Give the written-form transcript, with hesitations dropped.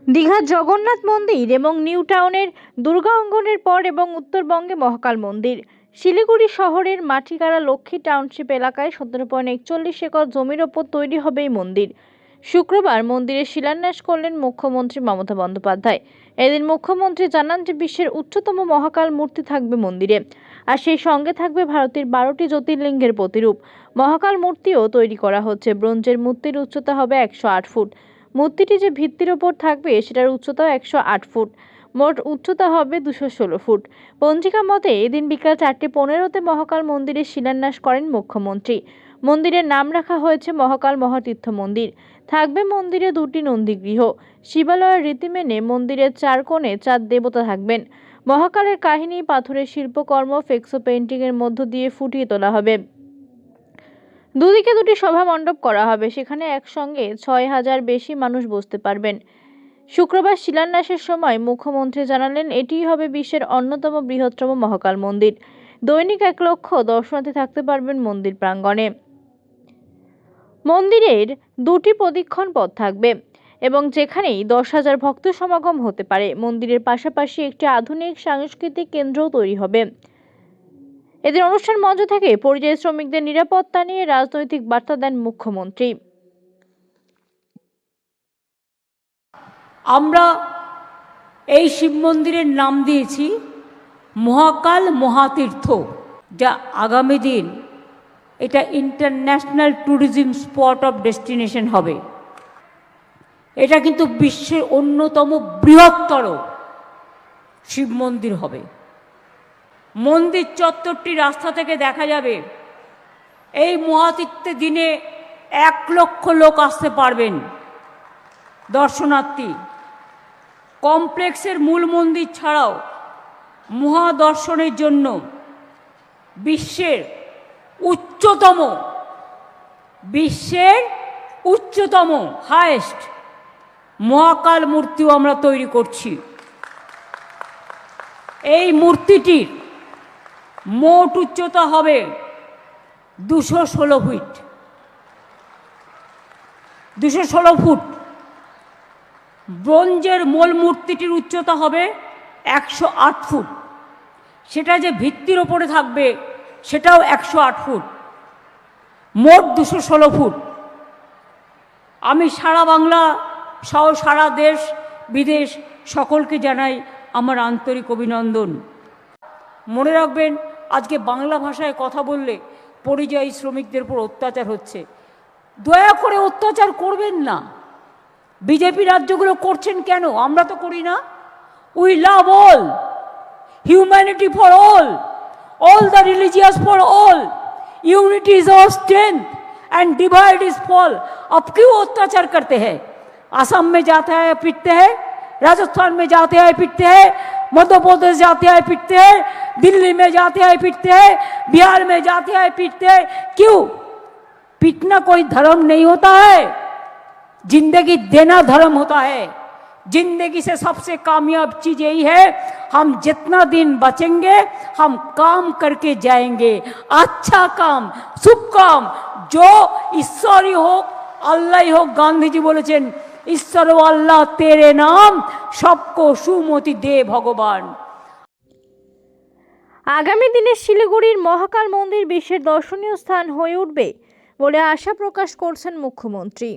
দীঘার জগন্নাথ মন্দির এবং নিউ টাউনের দুর্গা অঙ্গনের পর এবং উত্তরবঙ্গে মহাকাল মন্দির। শিলিগুড়ি শহরের মাটিগাড়া লক্ষ্মী টাউনশিপ এলাকায় 17.41 একর জমির ওপর তৈরি হবে এই মন্দির। শুক্রবার মন্দিরের শিলান্যাস করলেন মুখ্যমন্ত্রী মমতা বন্দ্যোপাধ্যায়। এদিন মুখ্যমন্ত্রী জানান যে বিশ্বের উচ্চতম মহাকাল মূর্তি থাকবে মন্দিরে, আর সেই সঙ্গে থাকবে ভারতের 12টি জ্যোতির্লিঙ্গের প্রতিরূপ। মহাকাল মূর্তিও তৈরি করা হচ্ছে। ব্রোঞ্জের মূর্তির উচ্চতা হবে 108 ফুট। মূর্তিটি যে ভিত্তির ওপর থাকবে সেটার উচ্চতা 108 ফুট। মোট উচ্চতা হবে 216 ফুট। পঞ্জিকা মতে এদিন বিকাল 4:15-তে মহাকাল মন্দিরের শিলান্যাস করেন মুখ্যমন্ত্রী। মন্দিরের নাম রাখা হয়েছে মহাকাল মহাতীর্থ মন্দির। থাকবে মন্দিরে 2টি নন্দীগৃহ। শিবালয়ের রীতি মেনে মন্দিরের 4 কোণে 4 দেবতা থাকবেন। মহাকালের কাহিনী পাথরের শিল্পকর্ম ফ্লেক্সো পেইন্টিং এর মধ্য দিয়ে ফুটিয়ে তোলা হবে। দুদিকে 2টি সভা মণ্ডপ করা হবে, সেখানে একসঙ্গে 6,000 বেশি মানুষ বসতে পারবেন। শুক্রবার শিলান্যাসের সময় মুখ্যমন্ত্রী জানালেন এটিই হবে বিশ্বের অন্যতম বৃহত্তম মহাকাল মন্দির। দৈনিক 1 লক্ষ দর্শনার্থী থাকতে পারবেন মন্দির প্রাঙ্গণে। মন্দিরের 2টি প্রদক্ষিণ পথ থাকবে এবং যেখানেই 10,000 ভক্ত সমাগম হতে পারে। মন্দিরের পাশাপাশি একটি আধুনিক সাংস্কৃতিক কেন্দ্রও তৈরি হবে। এদের অনুষ্ঠান মঞ্চ থেকে পরিযায়ী শ্রমিকদের নিরাপত্তা নিয়ে রাজনৈতিক বার্তা দেন মুখ্যমন্ত্রী। আমরা এই শিব মন্দিরের নাম দিয়েছি মহাকাল মহাতীর্থ, যা আগামী দিন এটা international tourism spot of destination হবে। এটা কিন্তু বিশ্বের অন্যতম বৃহত্তর শিব মন্দির হবে। মন্দির চত্বরটি রাস্তা থেকে দেখা যাবে। এই মহাতীর্থের দিনে 1 লক্ষ লোক আসতে পারবেন দর্শনার্থী। কমপ্লেক্সের মূল মন্দির ছাড়াও মহাদর্শনের জন্য বিশ্বের উচ্চতম হাইয়েস্ট মহাকাল মূর্তিও আমরা তৈরি করছি। এই মূর্তিটির মোট উচ্চতা হবে 216 ফিট। 216 ফুট। ব্রোঞ্জের মূল মূর্তিটির উচ্চতা হবে 108 ফুট। সেটা যে ভিত্তির ওপরে থাকবে সেটাও 108 ফুট। মোট 216 ফুট। আমি সারা বাংলা সহ সারা দেশ বিদেশ সকলকে জানাই আমার আন্তরিক অভিনন্দন। মনে রাখবেন, আজকে বাংলা ভাষায় কথা বললে পরিযায়ী শ্রমিকদের উপর অত্যাচার হচ্ছে। দয়া করে অত্যাচার করবেন না। বিজেপি রাজ্যগুলো করছেন কেন? আমরা তো করি না। We love all, humanity for all the religious for all, unity is our strength and divide is fall. अब क्यों अत्याचार करते हैं? असम में जाते हैं पिटते हैं, राजस्थान में जाते हैं पिटते हैं, मध्य प्रदेश जाते हैं पिटते हैं, दिल्ली में जाते हैं पिटते हैं, बिहार में जाते हैं पिटते हैं। क्यों? पिटना कोई धर्म नहीं होता है, जिंदगी देना धर्म होता है। जिंदगी से सबसे कामयाब चीज यही है, हम जितना दिन बचेंगे हम काम करके जाएंगे। अच्छा काम, शुभ काम, जो ईश्वरी हो, अल्लाह ही हो। गांधी जी बोलेছেন ईश्वर अल्लाह तेरे नाम सबको सुमति दे भगवान। আগামী দিনে শিলিগুড়ির মহাকাল মন্দির বিশ্বের দর্শনীয় স্থান হয়ে উঠবে বলে আশা প্রকাশ করছেন মুখ্যমন্ত্রী।